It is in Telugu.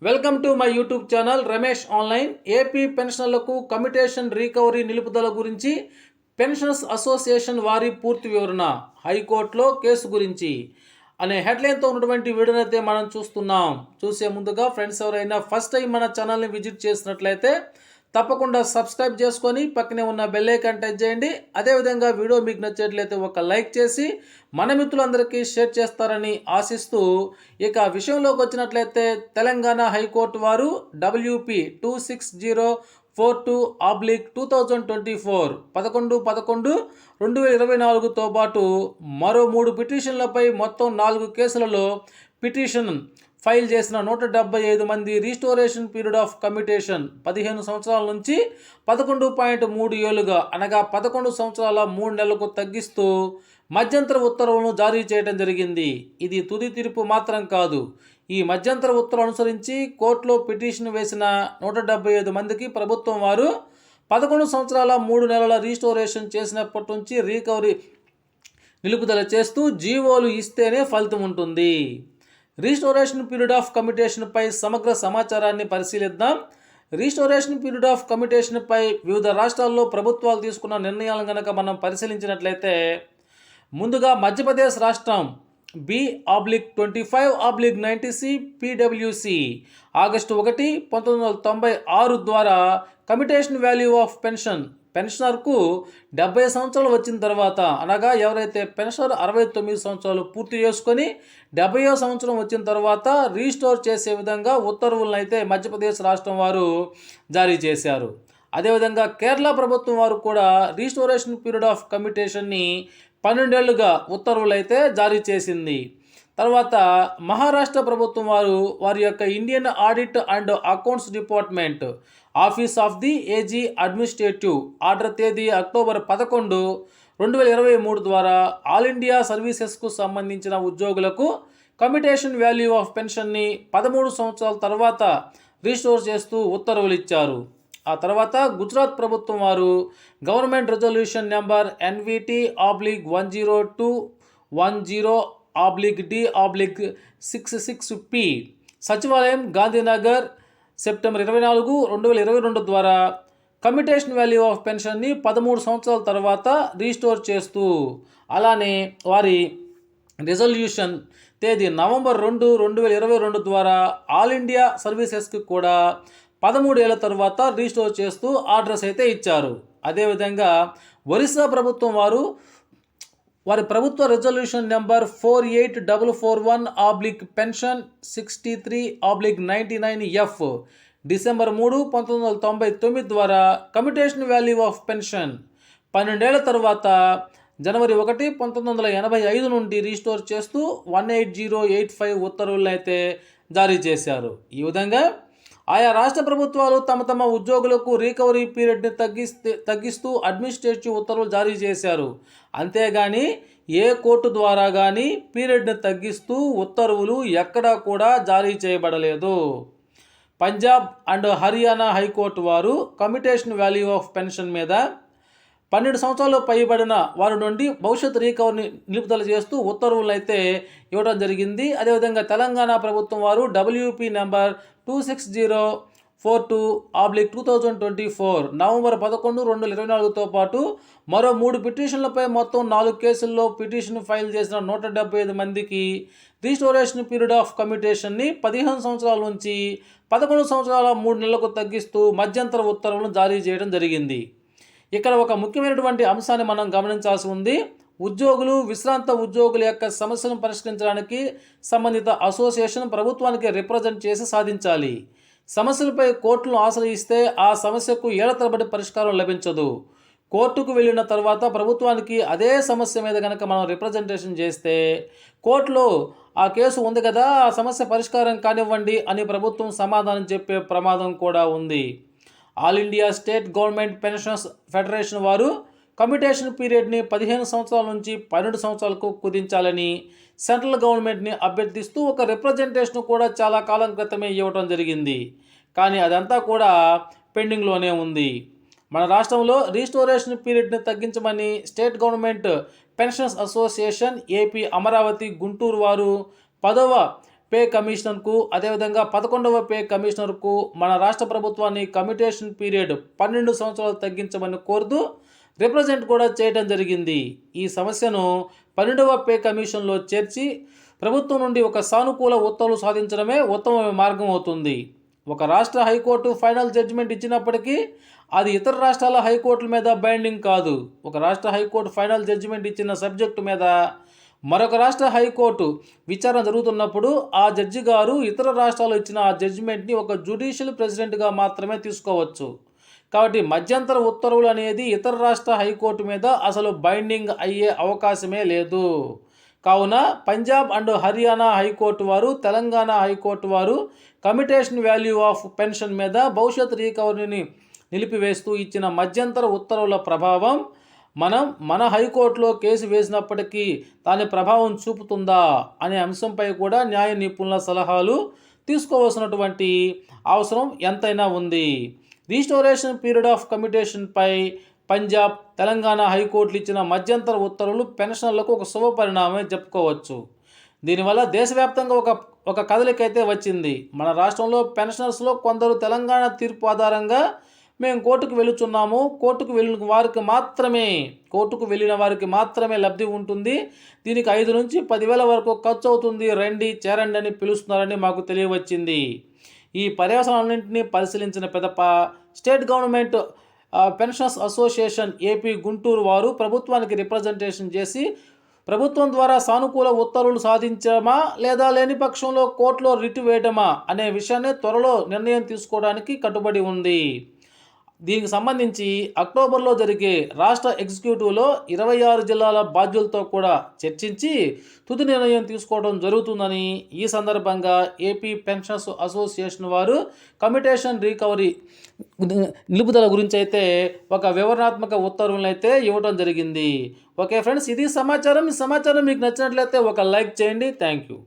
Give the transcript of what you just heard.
Welcome to my YouTube channel Ramesh online. AP పెన్షనర్లకు కమ్యుటేషన్ రికవరీ నిలుపుదల గురించి పెన్షనర్స్ అసోసియేషన్ వారి పూర్తి వివరణ, హైకోర్టులో కేసు గురించి అనే హెడ్లైన్తో ఉన్నటువంటి వీడియోని అయితే మనం చూస్తున్నాం. చూసే ముందుగా ఫ్రెండ్స్ ఎవరైనా ఫస్ట్ టైం మన ఛానల్ని విజిట్ చేసినట్లయితే తప్పకుండా సబ్స్క్రైబ్ చేసుకొని పక్కనే ఉన్న బెల్ ఐకాన్ టచ్ చేయండి. అదేవిధంగా వీడియో మీకు నచ్చినట్లయితే ఒక లైక్ చేసి మన మిత్రులందరికీ షేర్ చేస్తారని ఆశిస్తూ ఇక విషయంలోకి వచ్చినట్లయితే తెలంగాణ హైకోర్టు వారు WP 26042/2024 11/11/2024తో పాటు మరో 3 పిటిషన్లపై మొత్తం 4 కేసులలో పిటిషన్ ఫైల్ చేసిన 175 మంది రీస్టోరేషన్ పీరియడ్ ఆఫ్ కమ్యుటేషన్ 15 సంవత్సరాల నుంచి 11.3 ఏళ్లుగా అనగా 11 సంవత్సరాల 3 నెలలకు తగ్గిస్తూ మధ్యంతర ఉత్తర్వులను జారీ చేయడం జరిగింది. ఇది తుది తీర్పు మాత్రం కాదు. ఈ మధ్యంతర ఉత్తర్వు అనుసరించి కోర్టులో పిటిషన్ వేసిన 175 మందికి ప్రభుత్వం వారు 11 సంవత్సరాల 3 నెలల రీస్టోరేషన్ చేసినప్పటి నుంచి రికవరీ నిలుపుదల చేస్తూ జీవోలు ఇస్తేనే ఫలితం ఉంటుంది. రీస్టోరేషన్ పీరియడ్ ఆఫ్ కమ్యుటేషన్పై సమగ్ర సమాచారాన్ని పరిశీలిద్దాం. రీస్టోరేషన్ పీరియడ్ ఆఫ్ కమ్యుటేషన్పై వివిధ రాష్ట్రాల్లో ప్రభుత్వాలు తీసుకున్న నిర్ణయాలను కనుక మనం పరిశీలించినట్లయితే ముందుగా మధ్యప్రదేశ్ రాష్ట్రం B/25/90C PWC ఆగస్టు 1, 1996 ద్వారా కమ్యుటేషన్ వాల్యూ ఆఫ్ పెన్షనర్కు 70 సంవత్సరాలు వచ్చిన తర్వాత, అనగా ఎవరైతే పెన్షనర్ 69 సంవత్సరాలు పూర్తి చేసుకొని 70వ సంవత్సరం వచ్చిన తర్వాత రీస్టోర్ చేసే విధంగా ఉత్తర్వులను అయితే మధ్యప్రదేశ్ రాష్ట్రం వారు జారీ చేశారు. అదేవిధంగా కేరళ ప్రభుత్వం వారు కూడా రీస్టోరేషన్ పీరియడ్ ఆఫ్ కమ్యుటేషన్ని 12 ఏళ్లుగా ఉత్తర్వులు అయితే జారీ చేసింది. తర్వాత మహారాష్ట్ర ప్రభుత్వం వారి యొక్క Indian audit and accounts department office of the AG administrative order తేదీ అక్టోబర్ 11, 2023 ద్వారా ఆల్ ఇండియా సర్వీసెస్కు సంబంధించిన ఉద్యోగులకు కమ్యుటేషన్ వాల్యూ ఆఫ్ పెన్షన్ని 13 సంవత్సరాల తర్వాత రీస్టోర్ చేస్తూ ఉత్తర్వులు ఇచ్చారు. ఆ తర్వాత గుజరాత్ ప్రభుత్వం వారు గవర్నమెంట్ రెజల్యూషన్ నెంబర్ NVT/10210/D/66P సచివాలయం గాంధీనగర్ సెప్టెంబర్ 24, 2022 ద్వారా కమ్యుటేషన్ వాల్యూ ఆఫ్ పెన్షన్ని 13 సంవత్సరాల తర్వాత రీస్టోర్ చేస్తూ, అలానే వారి రెజల్యూషన్ తేదీ నవంబర్ 2, 2022 ద్వారా ఆల్ ఇండియా సర్వీసెస్కి కూడా 13 ఏళ్ల తర్వాత రీస్టోర్ చేస్తూ ఆర్డర్స్ అయితే ఇచ్చారు. అదేవిధంగా ఒరిస్సా ప్రభుత్వం వారి ప్రభుత్వ రెజల్యూషన్ నెంబర్ 48441/పెన్షన్ 63/99F డిసెంబర్ 3, 1999 ద్వారా కమ్యుటేషన్ వాల్యూ ఆఫ్ పెన్షన్ 12 ఏళ్ల తర్వాత జనవరి 1, 1985 నుండి రీస్టోర్ చేస్తూ 18085 ఉత్తర్వులను అయితే జారీ చేశారు. ఈ విధంగా ఆయా రాష్ట్ర ప్రభుత్వాలు తమ ఉద్యోగులకు రికవరీ పీరియడ్ని తగ్గిస్తూ అడ్మినిస్ట్రేటివ్ ఉత్తర్వులు జారీ చేశారు. అంతేగాని ఏ కోర్టు ద్వారా కానీ పీరియడ్ని తగ్గిస్తూ ఉత్తర్వులు ఎక్కడా కూడా జారీ చేయబడలేదు. పంజాబ్ అండ్ హర్యానా హైకోర్టు వారు కమ్యుటేషన్ వాల్యూ ఆఫ్ పెన్షన్ మీద 12 సంవత్సరాలు పైబడిన వారి నుండి భవిష్యత్ రికవరీని నిలుపుదల చేస్తూ ఉత్తర్వులను అయితే ఇవ్వడం జరిగింది. అదేవిధంగా తెలంగాణ ప్రభుత్వం వారు WP నెంబర్ 26042/2024 నవంబర్ 11, 2024తో పాటు మరో 3 పిటిషన్లపై మొత్తం 4 కేసుల్లో పిటిషన్ ఫైల్ చేసిన 175 మందికి రీస్టోరేషన్ పీరియడ్ ఆఫ్ కమ్యుటేషన్ని 15 సంవత్సరాల నుంచి 11 సంవత్సరాల 3 నెలలకు తగ్గిస్తూ మధ్యంతర ఉత్తర్వులను జారీ చేయడం జరిగింది. ఇక్కడ ఒక ముఖ్యమైనటువంటి అంశాన్ని మనం గమనించాల్సి ఉంది. ఉద్యోగులు, విశ్రాంత ఉద్యోగుల యొక్క సమస్యలను పరిష్కరించడానికి సంబంధిత అసోసియేషన్ ప్రభుత్వానికి రిప్రజెంట్ చేసి సాధించాలి. సమస్యలపై కోర్టులను ఆశ్రయిస్తే ఆ సమస్యకు ఏళ్ల తరబడి పరిష్కారం లభించదు. కోర్టుకు వెళ్ళిన తర్వాత ప్రభుత్వానికి అదే సమస్య మీద కనుక మనం రిప్రజెంటేషన్ చేస్తే కోర్టులో ఆ కేసు ఉంది కదా, ఆ సమస్య పరిష్కారం కానివ్వండి అని ప్రభుత్వం సమాధానం చెప్పే ప్రమాదం కూడా ఉంది. All India state government pensioners federation వారు కమ్యుటేషన్ పీరియడ్ని 15 సంవత్సరాల నుంచి 12 సంవత్సరాలకు కుదించాలని సెంట్రల్ గవర్నమెంట్ని అభ్యర్థిస్తూ ఒక రిప్రజెంటేషన్ కూడా చాలా కాలం క్రితమే ఇవ్వడం జరిగింది. కానీ అదంతా కూడా పెండింగ్లోనే ఉంది. మన రాష్ట్రంలో రీస్టోరేషన్ పీరియడ్ని తగ్గించమని state government pensioners association AP Amaravati Guntur వారు 10వ పే కమిషనర్కు అదేవిధంగా 11వ పే కమిషనర్కు మన రాష్ట్ర ప్రభుత్వాన్ని కమ్యూటేషన్ పీరియడ్ 12 సంవత్సరాలు తగ్గించమని కోరుతూ రిప్రజెంట్ కూడా చేయడం జరిగింది. ఈ సమస్యను 12వ పే కమిషన్లో చేర్చి ప్రభుత్వం నుండి ఒక సానుకూల ఉత్తర్వులు సాధించడమే ఉత్తమ మార్గం అవుతుంది. ఒక రాష్ట్ర హైకోర్టు ఫైనల్ జడ్జిమెంట్ ఇచ్చినప్పటికీ అది ఇతర రాష్ట్రాల హైకోర్టుల మీద బైండింగ్ కాదు. ఒక రాష్ట్ర హైకోర్టు ఫైనల్ జడ్జిమెంట్ ఇచ్చిన సబ్జెక్టు మీద మరొక రాష్ట్ర హైకోర్టు విచారణ జరుగుతున్నప్పుడు ఆ జడ్జి గారు ఇతర రాష్ట్రాలు ఇచ్చిన ఆ జడ్జిమెంట్ని ఒక జ్యుడిషియల్ ప్రెసిడెంట్గా మాత్రమే తీసుకోవచ్చు. కాబట్టి మధ్యంతర ఉత్తర్వులు అనేది ఇతర రాష్ట్ర హైకోర్టు మీద అసలు బైండింగ్ అయ్యే అవకాశమే లేదు. కావున పంజాబ్ అండ్ హర్యానా హైకోర్టు వారు, తెలంగాణ హైకోర్టు వారు కమ్యూటేషన్ వాల్యూ ఆఫ్ పెన్షన్ మీద భవిష్యత్ రికవరీని నిలిపివేస్తూ ఇచ్చిన మధ్యంతర ఉత్తర్వుల ప్రభావం మన హైకోర్టులో కేసు వేసినప్పటికీ దాని ప్రభావం చూపుతుందా అనే అంశంపై కూడా న్యాయ నిపుణుల సలహాలు తీసుకోవాల్సినటువంటి అవసరం ఎంతైనా ఉంది. రీస్టోరేషన్ పీరియడ్ ఆఫ్ కమ్యూటేషన్పై పంజాబ్, తెలంగాణ హైకోర్టులు ఇచ్చిన మధ్యంతర ఉత్తర్వులు పెన్షనర్లకు ఒక శుభ పరిణామమే చెప్పుకోవచ్చు. దీనివల్ల దేశవ్యాప్తంగా ఒక కదలికైతే వచ్చింది. మన రాష్ట్రంలో పెన్షనర్స్లో కొందరు తెలంగాణ తీర్పు ఆధారంగా మేము కోర్టుకు వెళుతున్నాము, కోర్టుకు వెళ్ళిన వారికి మాత్రమే లబ్ధి ఉంటుంది, దీనికి 5 నుంచి 10,000 వరకు ఖర్చు అవుతుంది, రండి చేరండి అని పిలుస్తున్నారని మాకు తెలియవచ్చింది. ఈ పర్యవసానాలన్నింటినీ పరిశీలించిన పిదప state government pensioners association AP Guntur వారు ప్రభుత్వానికి రిప్రజెంటేషన్ చేసి ప్రభుత్వం ద్వారా సానుకూల ఉత్తర్వులు సాధించడమా లేదా లేని పక్షంలో కోర్టులో రిట్ వేయడమా అనే విషయాన్ని త్వరలో నిర్ణయం తీసుకోవడానికి కట్టుబడి ఉంది. దీనికి సంబంధించి అక్టోబర్లో జరిగే రాష్ట్ర ఎగ్జిక్యూటివ్లో 26 జిల్లాల బాధ్యులతో కూడా చర్చించి తుది నిర్ణయం తీసుకోవడం జరుగుతుందని ఈ సందర్భంగా ఏపీ పెన్షనర్స్ అసోసియేషన్ వారు కమ్యూటేషన్ రికవరీ నిలుపుదల గురించి అయితే ఒక వివరణాత్మక ఉత్తర్వులను అయితే ఇవ్వడం జరిగింది. ఓకే ఫ్రెండ్స్, ఇది సమాచారం. ఈ సమాచారం మీకు నచ్చినట్లయితే ఒక లైక్ చేయండి. Thank you.